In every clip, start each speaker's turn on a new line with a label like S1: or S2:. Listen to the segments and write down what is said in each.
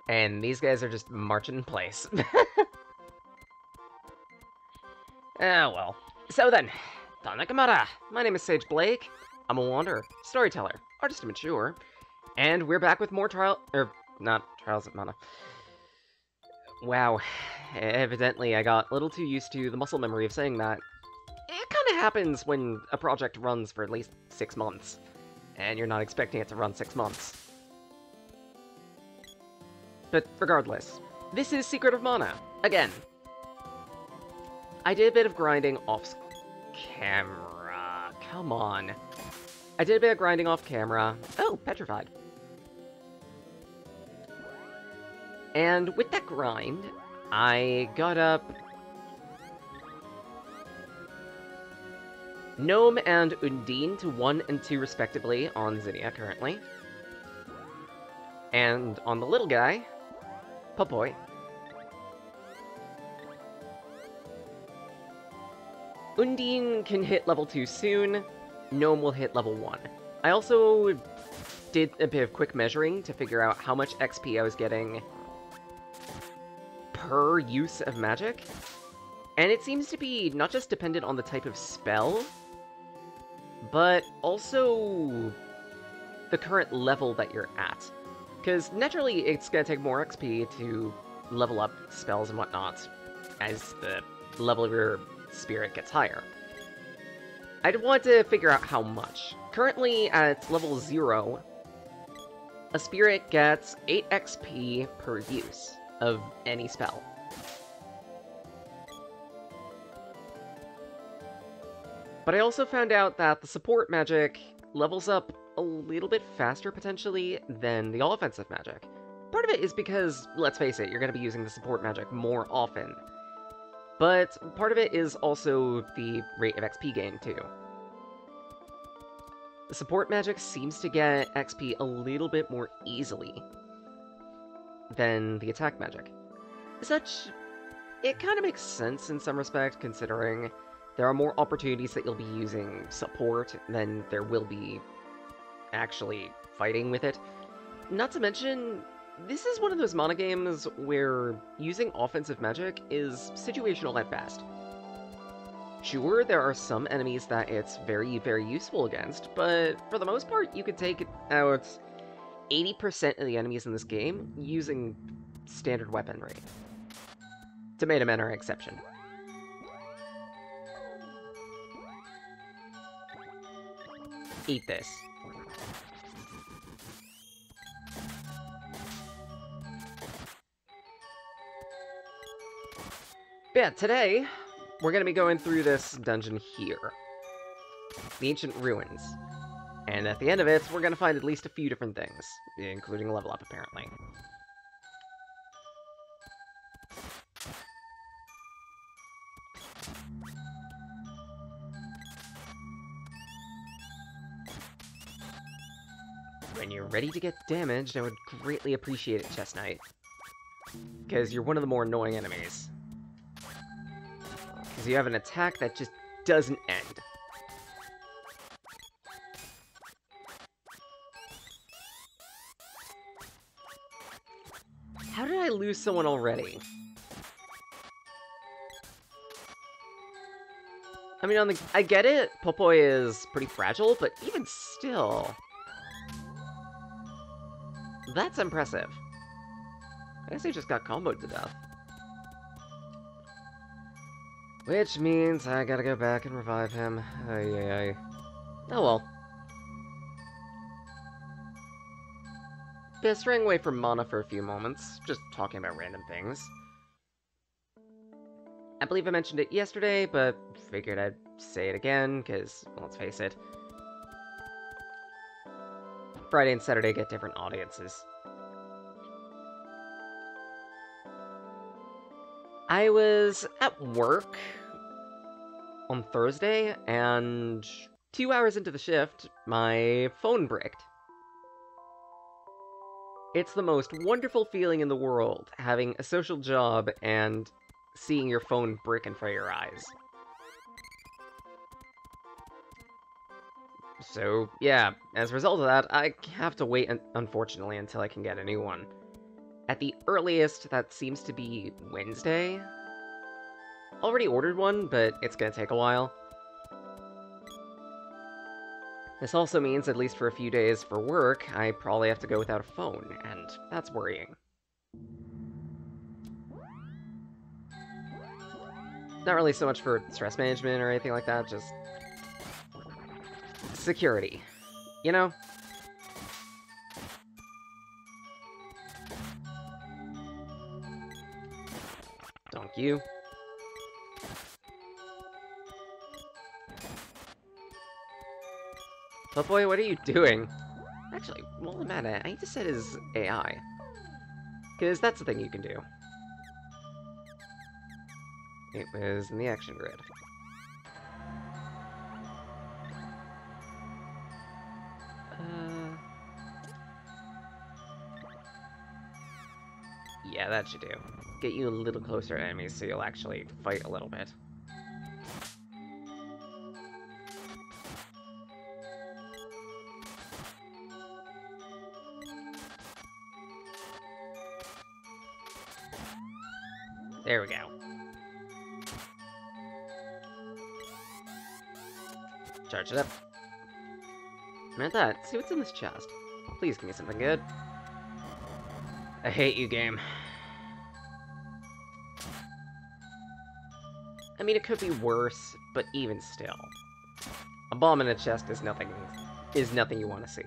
S1: And these guys are just marching in place. Ah, well. So then, Tanakamara. My name is Sage Blake. I'm a wanderer, storyteller, artist mature, and we're back with more not Trials of Mana. Wow. Evidently, I got a little too used to the muscle memory of saying that. It kind of happens when a project runs for at least 6 months, and you're not expecting it to run 6 months. But regardless, this is Secret of Mana. Again, I did a bit of grinding off camera. Come on. I did a bit of grinding off camera. Oh, petrified. And with that grind, I got up Gnome and Undine to 1 and 2 respectively on Zehnoa currently. And on the little guy, Papoy. Undine can hit level 2 soon, Gnome will hit level 1. I also did a bit of quick measuring to figure out how much XP I was getting per use of magic, and it seems to be not just dependent on the type of spell, but also the current level that you're at. Because naturally, it's going to take more XP to level up spells and whatnot as the level of your spirit gets higher. I'd want to figure out how much. Currently, at level 0, a spirit gets 8 XP per use of any spell. But I also found out that the support magic levels up a little bit faster, potentially, than the all-offensive magic. Part of it is because, let's face it, you're going to be using the support magic more often. But part of it is also the rate of XP gain, too. The support magic seems to get XP a little bit more easily than the attack magic. As such, it kind of makes sense in some respect, considering there are more opportunities that you'll be using support than there will be actually fighting with it. Not to mention, this is one of those mana games where using offensive magic is situational at best. Sure, there are some enemies that it's very, very useful against, but for the most part, you could take out 80% of the enemies in this game using standard weaponry. Tomato Men are an exception. Eat this. But yeah, today, we're going to be going through this dungeon here. The Ancient Ruins. And at the end of it, we're going to find at least a few different things, including a level up, apparently. When you're ready to get damaged, I would greatly appreciate it, Chest Knight. Because you're one of the more annoying enemies. Because you have an attack that just doesn't end. How did I lose someone already? I mean, I get it, Popoy is pretty fragile, but even still... That's impressive. I guess he just got comboed to death. Which means I gotta go back and revive him. Ay. Oh well. Yeah, straying away from mana for a few moments, just talking about random things. I believe I mentioned it yesterday, but figured I'd say it again, because, well, let's face it, Friday and Saturday get different audiences. I was at work on Thursday, and 2 hours into the shift, my phone bricked. It's the most wonderful feeling in the world, having a social job and seeing your phone brick in front of your eyes. So, yeah, as a result of that, I have to wait, unfortunately, until I can get a new one. At the earliest, that seems to be Wednesday. Already ordered one, but it's gonna take a while. This also means, at least for a few days for work, I probably have to go without a phone, and that's worrying. Not really so much for stress management or anything like that, just security, you know? Donk you. But boy, what are you doing? Actually, while I'm at it, I need to set his AI. Because that's the thing you can do. It was in the action grid. Yeah, that should do. Get you a little closer to enemies so you'll actually fight a little bit. There we go. Charge it up. I'm at that. See what's in this chest. Please give me something good. I hate you, game. I mean, it could be worse, but even still. A bomb in a chest is nothing you want to see.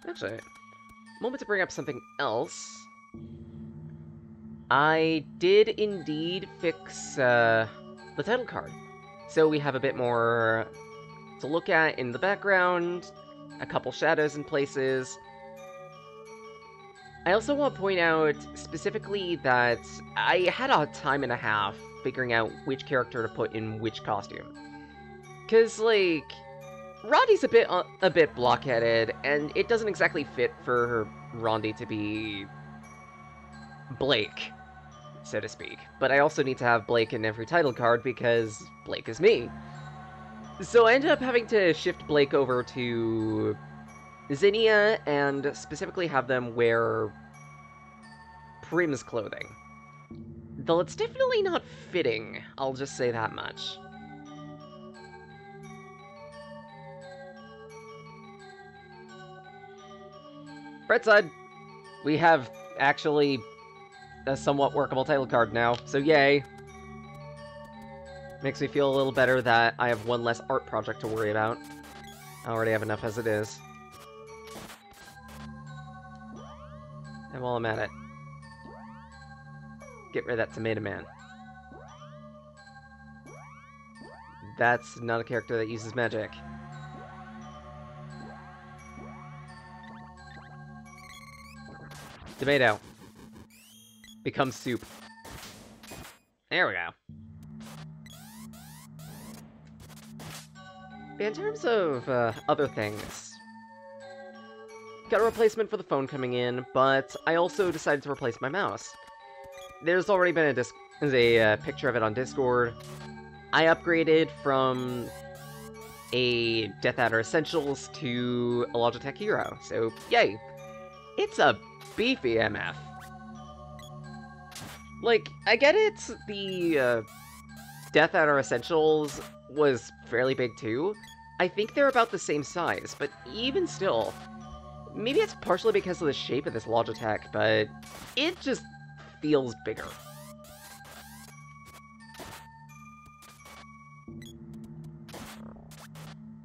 S1: Actually, moment to bring up something else. I did indeed fix the title card. So we have a bit more to look at in the background, a couple shadows in places. I also want to point out specifically that I had a time and a half figuring out which character to put in which costume. Cause like, Rondi's a bit blockheaded, and it doesn't exactly fit for Rondi to be Blake, so to speak. But I also need to have Blake in every title card because Blake is me. So I ended up having to shift Blake over to Zehnoa and specifically have them wear Prim's clothing. Though it's definitely not fitting, I'll just say that much. Bright side, we have actually a somewhat workable title card now, so yay. Makes me feel a little better that I have one less art project to worry about. I already have enough as it is. And while I'm at it, get rid of that tomato man. That's not a character that uses magic. Tomato. Become soup. There we go. In terms of other things, got a replacement for the phone coming in, but I also decided to replace my mouse. There's already been a picture of it on Discord. I upgraded from a Death Adder Essentials to a Logitech Hero, so yay! It's a beefy MF. Like, I get it, the Death Adder Essentials was fairly big too. I think they're about the same size, but even still, maybe it's partially because of the shape of this Logitech, but it just feels bigger.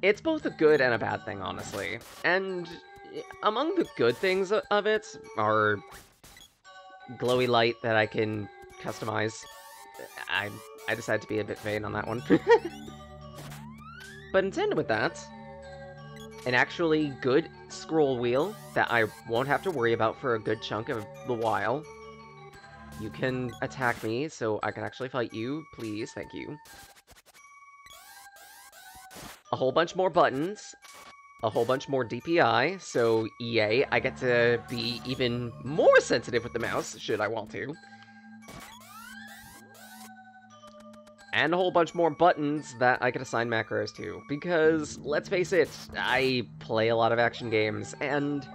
S1: It's both a good and a bad thing, honestly. And among the good things of it are glowy light that I can customize. I decided to be a bit vain on that one. But in tandem with that, an actually good scroll wheel that I won't have to worry about for a good chunk of the while. You can attack me, so I can actually fight you, please, thank you. A whole bunch more buttons, a whole bunch more DPI, so yay, I get to be even more sensitive with the mouse, should I want to. and a whole bunch more buttons that I could assign macros to. Because, let's face it, I play a lot of action games, and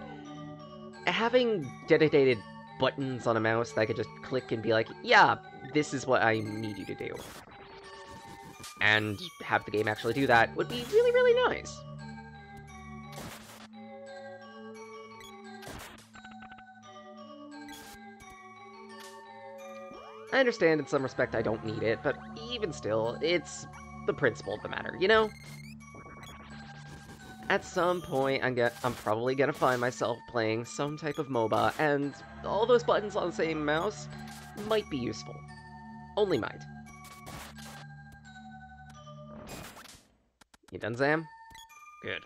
S1: having dedicated buttons on a mouse that I could just click and be like, yeah, this is what I need you to do, and have the game actually do that would be really, really nice. I understand in some respect I don't need it, but even still, it's the principle of the matter, you know? At some point, I'm probably gonna find myself playing some type of MOBA, and all those buttons on the same mouse might be useful. Only might. You done, Zam? Good.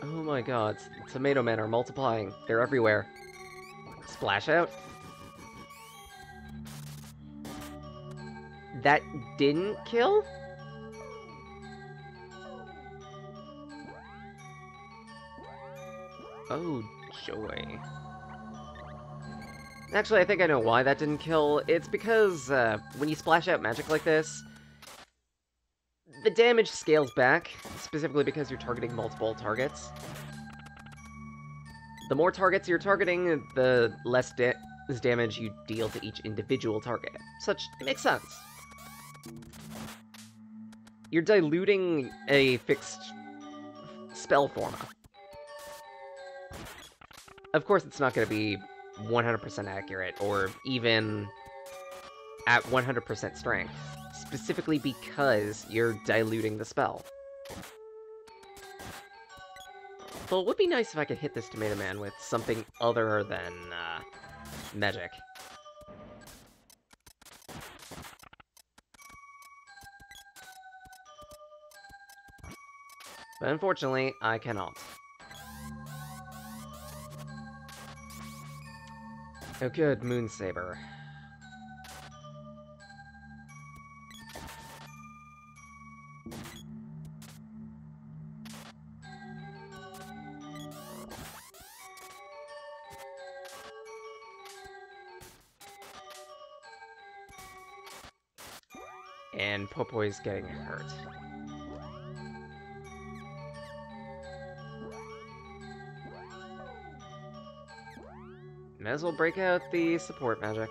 S1: Oh my god, tomato men are multiplying. They're everywhere. Splash out. That didn't kill? Oh, joy. Actually, I think I know why that didn't kill. It's because, when you splash out magic like this, the damage scales back, specifically because you're targeting multiple targets. The more targets you're targeting, the less damage you deal to each individual target. Such makes sense. You're diluting a fixed spell forma. Of course, it's not going to be 100% accurate, or even at 100% strength, specifically because you're diluting the spell. Well, it would be nice if I could hit this Tomato Man with something other than, magic. But unfortunately, I cannot. Oh good, Moon Saber. And Popoy's getting hurt. Might as well break out the support magic.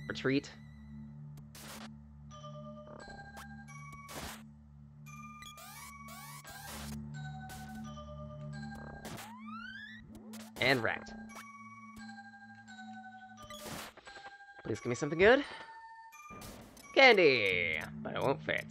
S1: Retreat. And wrecked. Please give me something good. Candy! But it won't fit.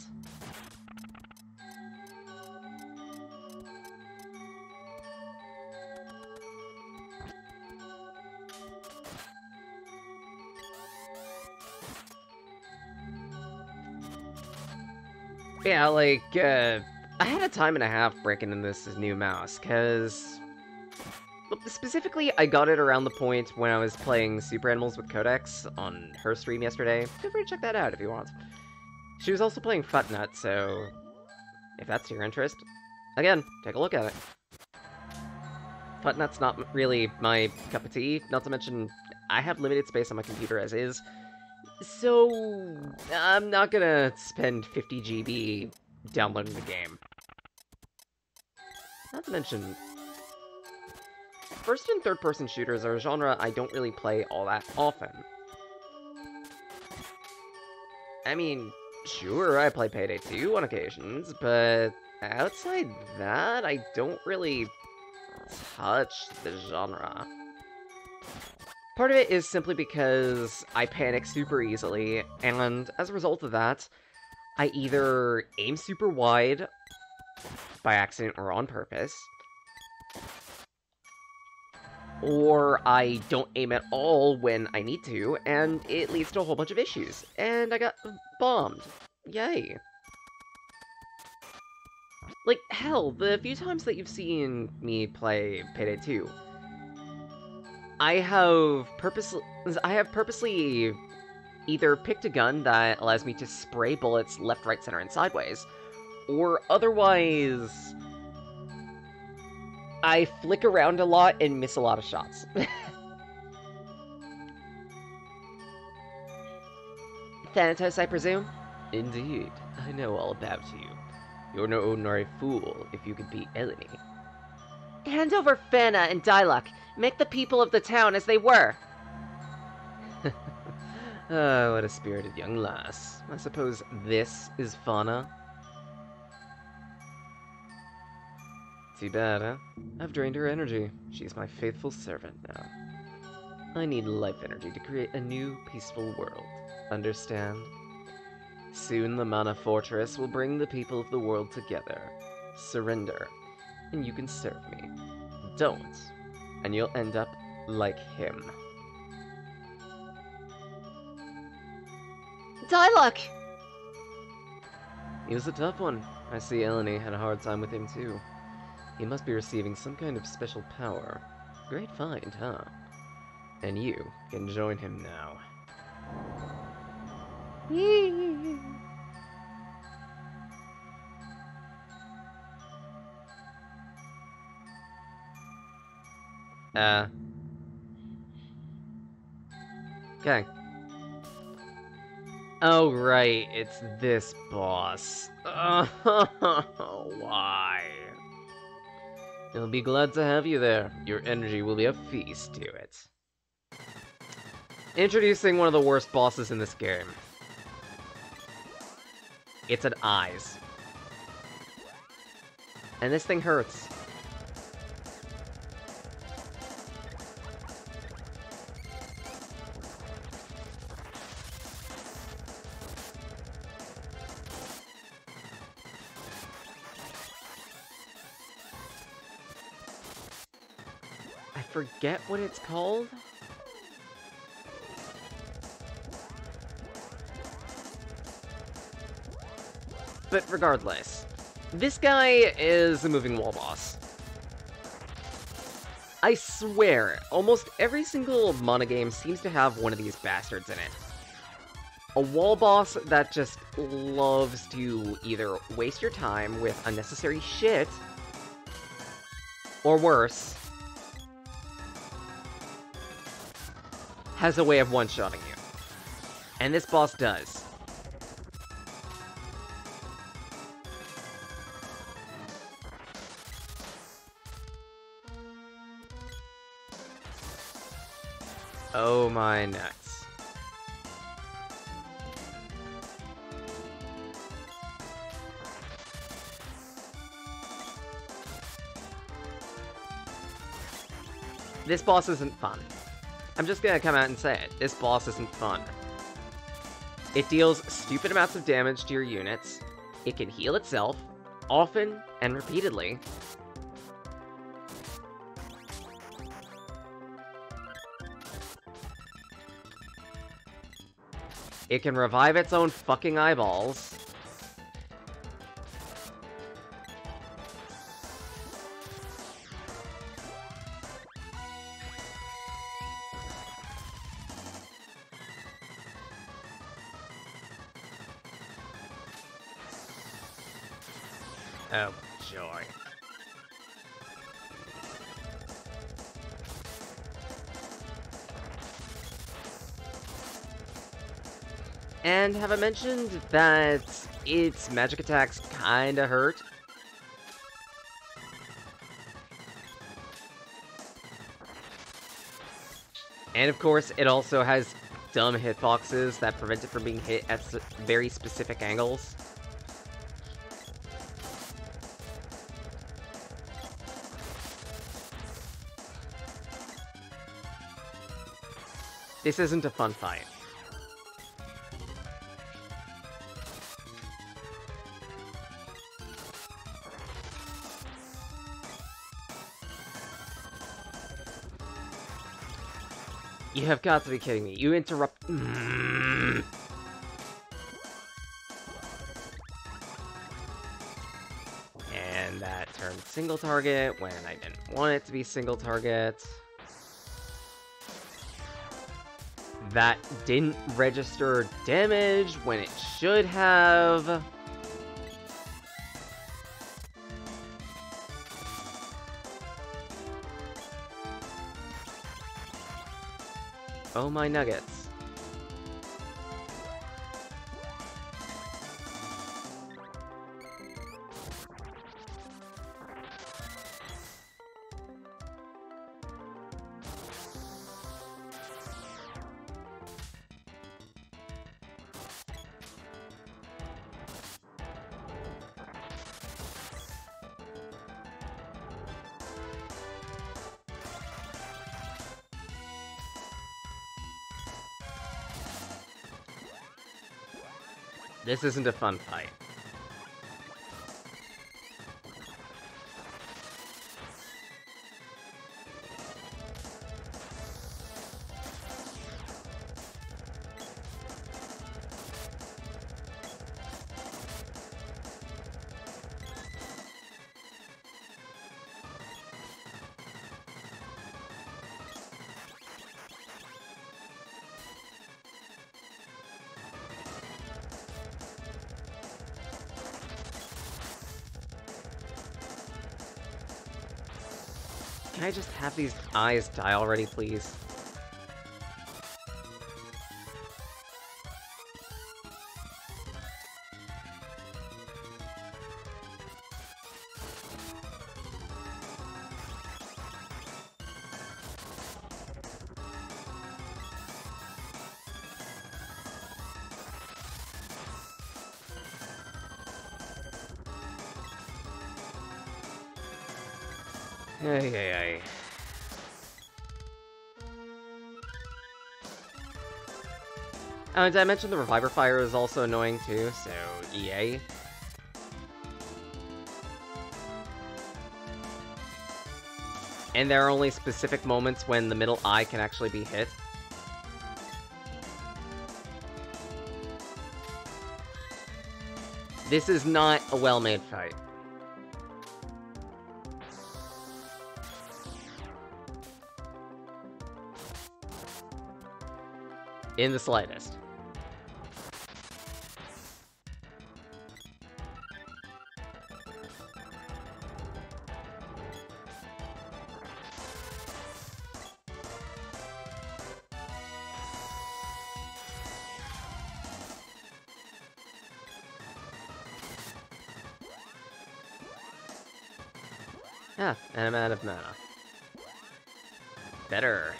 S1: Yeah, like, I had a time and a half breaking in this new mouse, because... Specifically, I got it around the point when I was playing Super Animals with Codex on her stream yesterday. Feel free to check that out if you want. She was also playing Futnut, so... if that's your interest, again, take a look at it. Futnut's not really my cup of tea, not to mention I have limited space on my computer as is. So, I'm not gonna spend 50 GB downloading the game. Not to mention, first and third person shooters are a genre I don't really play all that often. I mean, sure, I play Payday 2 on occasions, but outside that, I don't really touch the genre. Part of it is simply because I panic super easily, and as a result of that, I either aim super wide by accident or on purpose, or I don't aim at all when I need to, and it leads to a whole bunch of issues. And I got bombed. Yay. Like, hell, the few times that you've seen me play Payday 2, I have purposely either picked a gun that allows me to spray bullets left, right, center, and sideways, or otherwise I flick around a lot and miss a lot of shots. Thanatos, I presume? Indeed, I know all about you. You're no ordinary fool if you could beat Eleni. Hand over Fana and Diluc. Make the people of the town as they were. Oh, what a spirited young lass. I suppose this is Fana? Too bad, huh? I've drained her energy. She's my faithful servant now. I need life energy to create a new, peaceful world. Understand? Soon the Mana Fortress will bring the people of the world together. Surrender, and you can serve me. Don't, and you'll end up like him. Diluc! He was a tough one. I see Eleni had a hard time with him too. He must be receiving some kind of special power. Great find, huh? And you can join him now. Okay. Oh, right, it's this boss. Why? He'll be glad to have you there. Your energy will be a feast to it. Introducing one of the worst bosses in this game. It's an eyes. And this thing hurts. I forget what it's called. But regardless, this guy is a moving wall boss. I swear, almost every single Mana game seems to have one of these bastards in it. A wall boss that just loves to either waste your time with unnecessary shit, or worse, has a way of one-shotting you. And this boss does. Oh my nuts. This boss isn't fun. I'm just gonna come out and say it. This boss isn't fun. It deals stupid amounts of damage to your units. It can heal itself, often and repeatedly. It can revive its own fucking eyeballs. Oh, joy. And have I mentioned that its magic attacks kinda hurt? And of course, it also has dumb hitboxes that prevent it from being hit at very specific angles. This isn't a fun fight. You have got to be kidding me. You interrupt... And that turned single target when I didn't want it to be single target. That didn't register damage when it should have. Oh my nuggets. This isn't a fun fight. Can I just have these eyes die already, please? Ay, ay, ay. Did I mention the Reviver Fire is also annoying too, so EA. And there are only specific moments when the middle eye can actually be hit. This is not a well-made fight. In the slightest. Ah, and I'm out of mana. Better.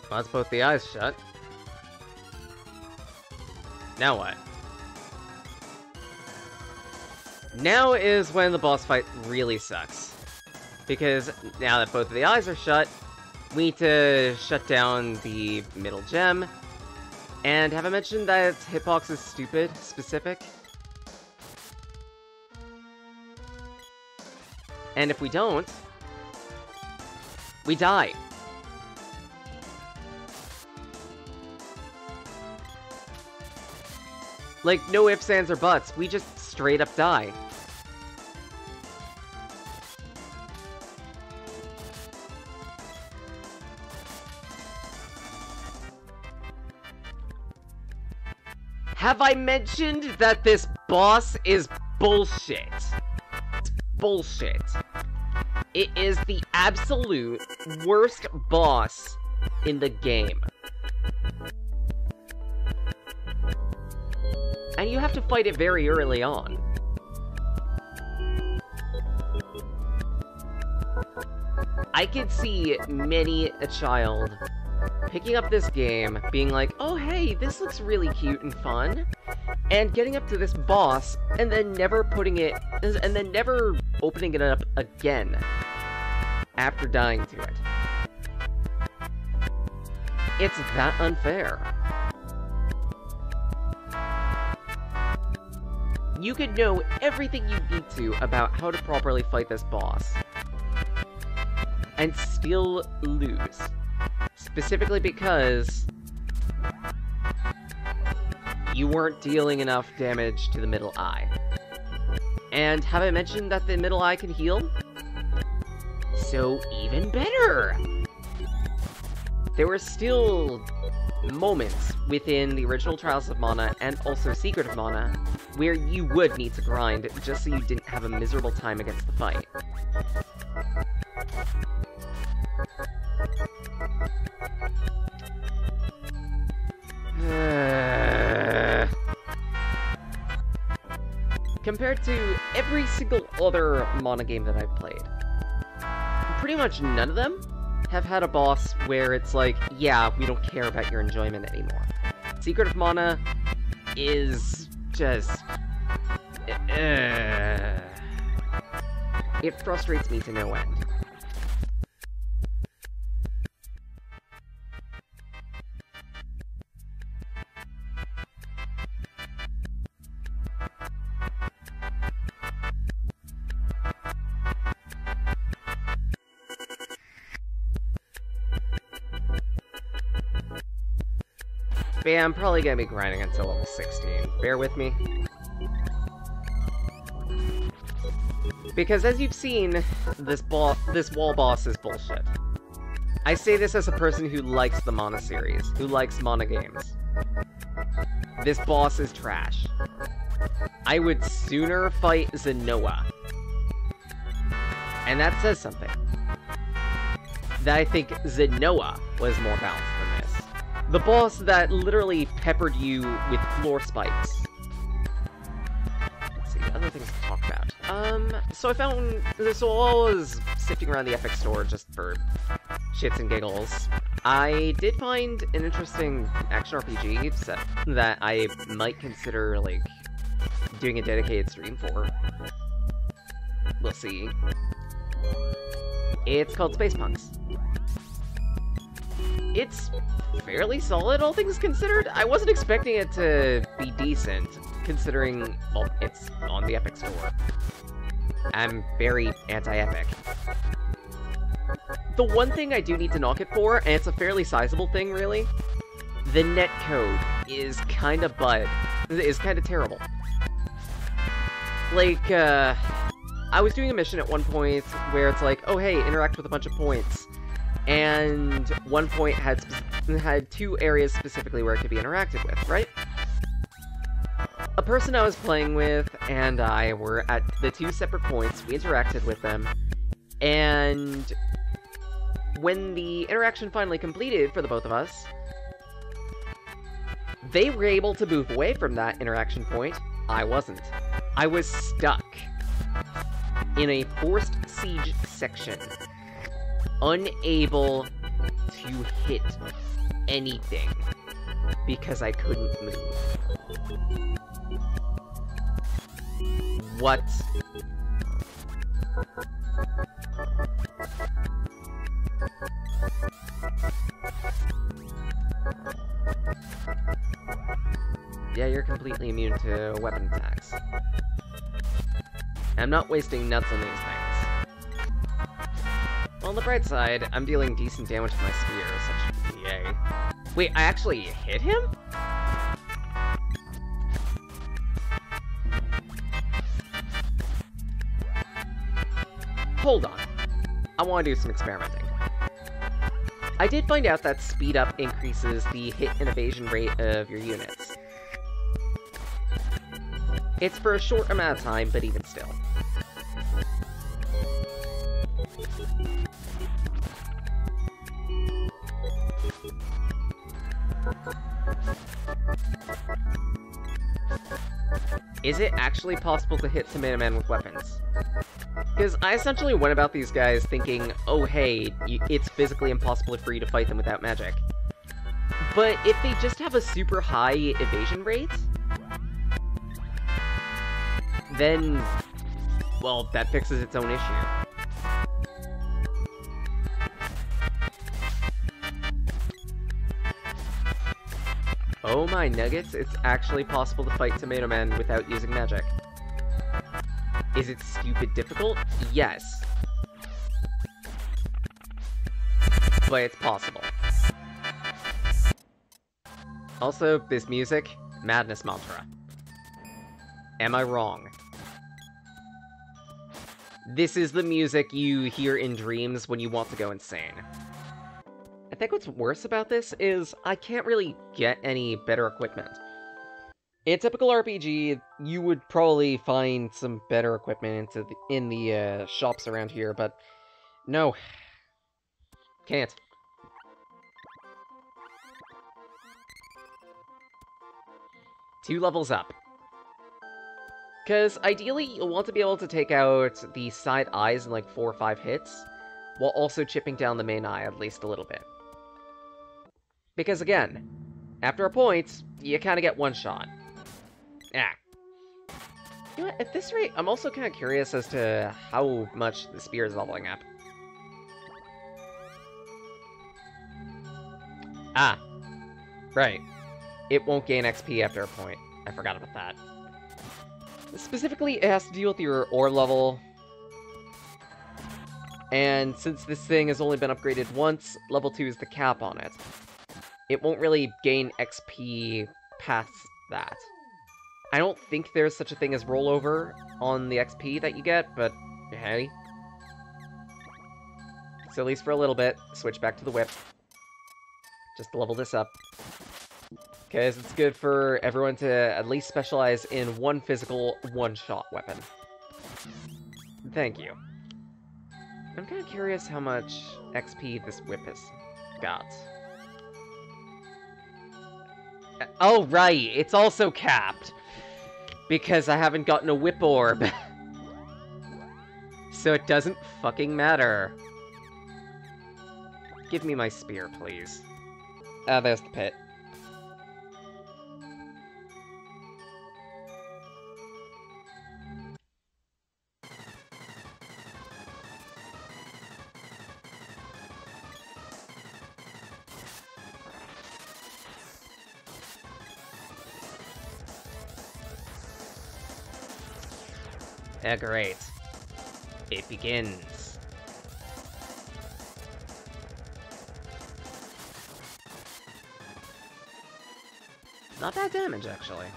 S1: Well, that's both the eyes shut. Now what? Now is when the boss fight really sucks. Because now that both of the eyes are shut, we need to shut down the middle gem. And have I mentioned that hitbox is stupid specific? And if we don't, we die. Like, no ifs, ands, or buts. We just straight up die. Have I mentioned that this boss is bullshit? It's bullshit. It is the absolute worst boss in the game. And you have to fight it very early on. I could see many a child picking up this game, being like, oh hey, this looks really cute and fun, and getting up to this boss, and then never opening it up again after dying to it. It's that unfair. you could know everything you need to about how to properly fight this boss, and still lose. Specifically because you weren't dealing enough damage to the middle eye. And have I mentioned that the middle eye can heal? So even better! There were still moments within the original Trials of Mana and also Secret of Mana where you would need to grind just so you didn't have a miserable time against the fight. Compared to every single other Mana game that I've played, pretty much none of them have had a boss where it's like, yeah, we don't care about your enjoyment anymore. Secret of Mana is just... it frustrates me to no end. But yeah, I'm probably gonna be grinding until level 16. Bear with me. Because as you've seen, this wall boss is bullshit. I say this as a person who likes the Mana series, who likes Mana games. This boss is trash. I would sooner fight Zehnoa. And that says something. That I think Zehnoa was more balanced than this. The boss that literally peppered you with floor spikes. Let's see, other things to talk about. So I was sifting around the Epic Store just for shits and giggles. I did find an interesting action RPG set that I might consider, like, doing a dedicated stream for. We'll see. It's called Space Punks. It's fairly solid, all things considered. I wasn't expecting it to be decent, considering, well, it's on the Epic Store. I'm very anti-Epic. The one thing I do need to knock it for, and it's a fairly sizable thing, really, the netcode is kinda terrible. Like, I was doing a mission at one point where it's like, oh hey, interact with a bunch of points. And one point had two areas specifically where it could be interacted with, right? A person I was playing with and I were at the two separate points, we interacted with them, and when the interaction finally completed for the both of us, they were able to move away from that interaction point. I wasn't. I was stuck in a forced siege section, unable to hit anything because I couldn't move. What? Yeah, you're completely immune to weapon attacks. I'm not wasting nuts on these things. On the bright side, I'm dealing decent damage with my spear, such yay. Wait, I actually hit him? Hold on. I want to do some experimenting. I did find out that speed up increases the hit and evasion rate of your units. It's for a short amount of time, but even still. Is it actually possible to hit Tomato Man with weapons? Because I essentially went about these guys thinking, oh hey, it's physically impossible for you to fight them without magic. But if they just have a super high evasion rate, then, well, that fixes its own issue. Oh my nuggets, it's actually possible to fight Tomato Man without using magic. Is it stupid difficult? Yes. But it's possible. Also, this music, Madness Mantra. Am I wrong? This is the music you hear in dreams when you want to go insane. I think what's worse about this is I can't really get any better equipment. In a typical RPG, you would probably find some better equipment in the shops around here, but no. Can't. Two levels up. Because ideally, you'll want to be able to take out the side eyes in like 4 or 5 hits, while also chipping down the main eye at least a little bit. Because again, after a point, you kind of get one shot. Yeah. You know what, at this rate, I'm also kind of curious as to how much the spear is leveling up. Ah. Right. It won't gain XP after a point. I forgot about that. Specifically, it has to deal with your ore level. And since this thing has only been upgraded once, level 2 is the cap on it. It won't really gain XP past that. I don't think there's such a thing as rollover on the XP that you get, but hey. So at least for a little bit, switch back to the whip. Just to level this up. Because it's good for everyone to at least specialize in one physical, one-shot weapon. Thank you. I'm kind of curious how much XP this whip has got. Oh, right! It's also capped! Because I haven't gotten a whip orb. So it doesn't fucking matter. Give me my spear, please. Ah, there's the pit. Great. It begins. Not bad damage, actually.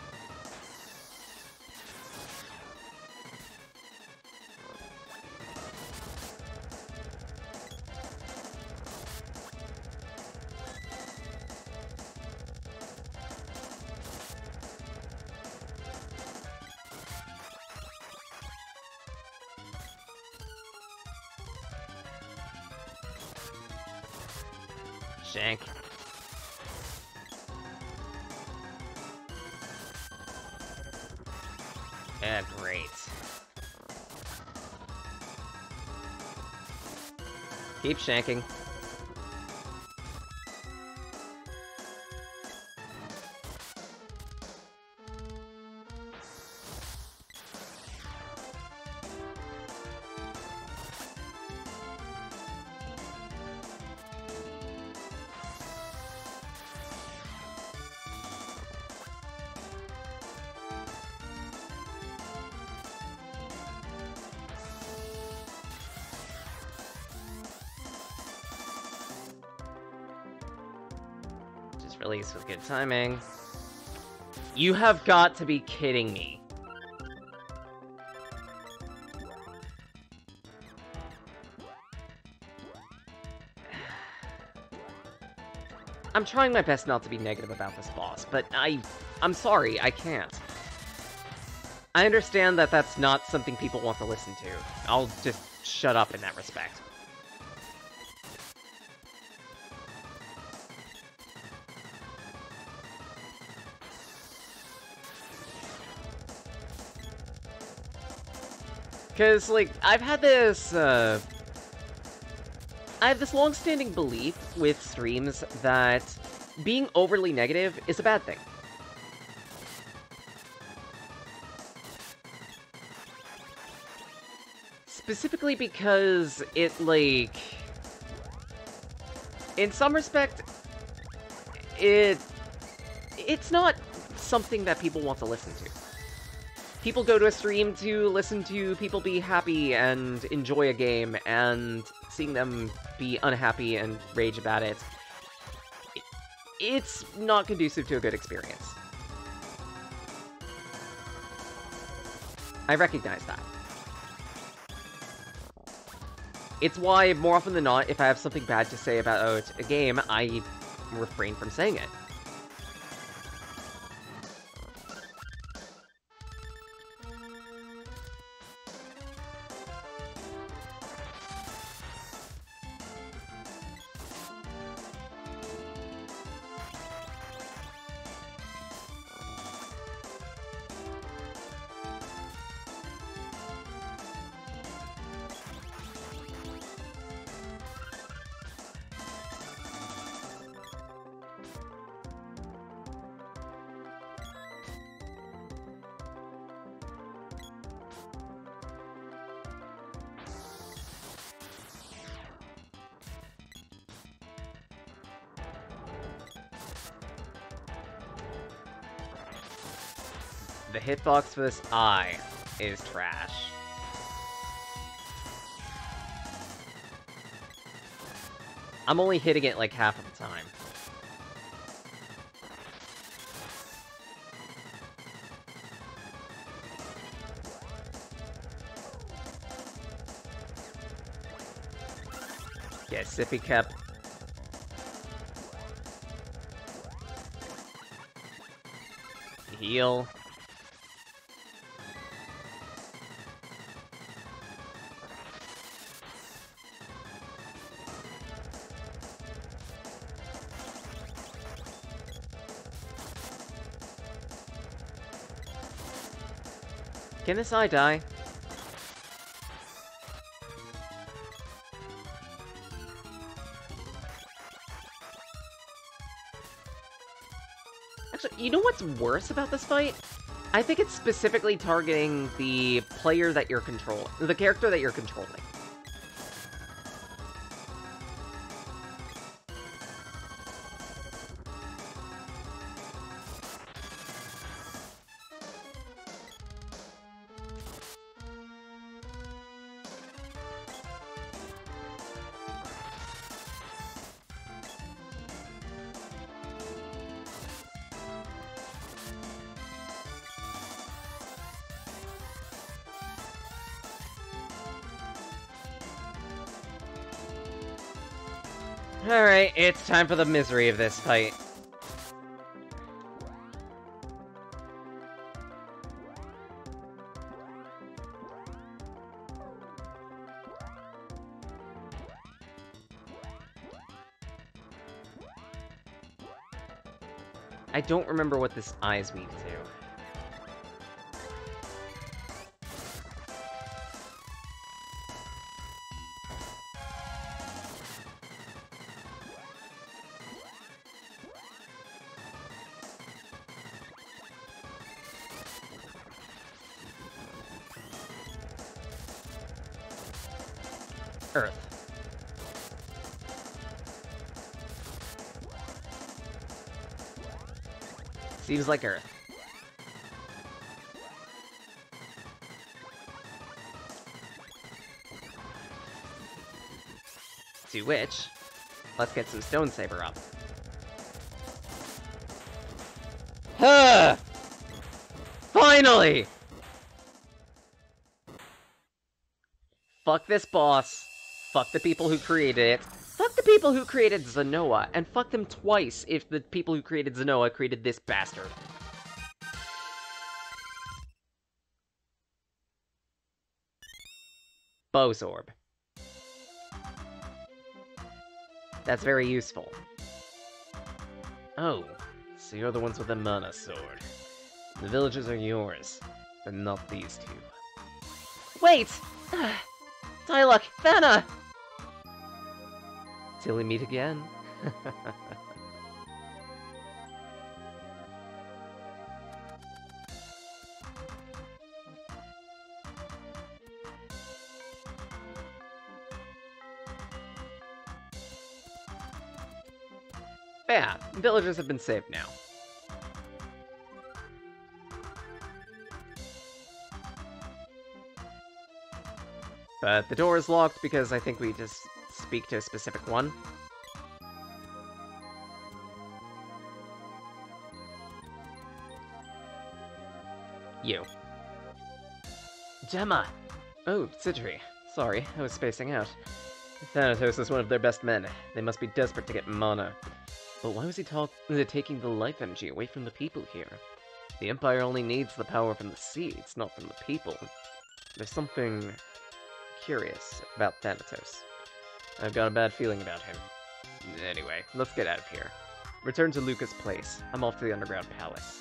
S1: Shank. Great. Keep shanking. Release with good timing. You have got to be kidding me. I'm trying my best not to be negative about this boss, but I'm sorry, I can't. I understand that that's not something people want to listen to. I'll just shut up in that respect. Because, like, I have this long-standing belief with streams that being overly negative is a bad thing. Specifically because it, like, in some respect, it's not something that people want to listen to. people go to a stream to listen to people be happy and enjoy a game, and seeing them be unhappy and rage about it, it's not conducive to a good experience. I recognize that. It's why, more often than not, if I have something bad to say about a game, I refrain from saying it. The hitbox for this eye is trash. I'm only hitting it like half of the time. Yeah, Sippy kept. Heal. Can this eye die? Actually, you know what's worse about this fight? I think it's specifically targeting the player that you're controlling, the character that you're controlling. Alright, it's time for the misery of this fight. I don't remember what this eye's weak to. Earth. Seems like Earth. To which, let's get some Stone Saber up. Huh! Finally! Fuck this boss. Fuck the people who created it. Fuck the people who created Zehnoa, and fuck them twice if the people who created Zehnoa created this bastard. Bowsorb. That's very useful. Oh, so you're the ones with the mana sword. The villages are yours, but not these two. Wait! Dialog, Vanna! Till we meet again. Yeah, villagers have been saved now. But the door is locked because I think we just speak to a specific one. You. Gemma! Oh, Citri. Sorry, I was spacing out. Thanatos is one of their best men. They must be desperate to get mana. But why was he taking the life energy away from the people here? The Empire only needs the power from the seeds, not from the people. There's something curious about Thanatos. I've got a bad feeling about him. Anyway, let's get out of here. Return to Lucas' place. I'm off to the Underground Palace.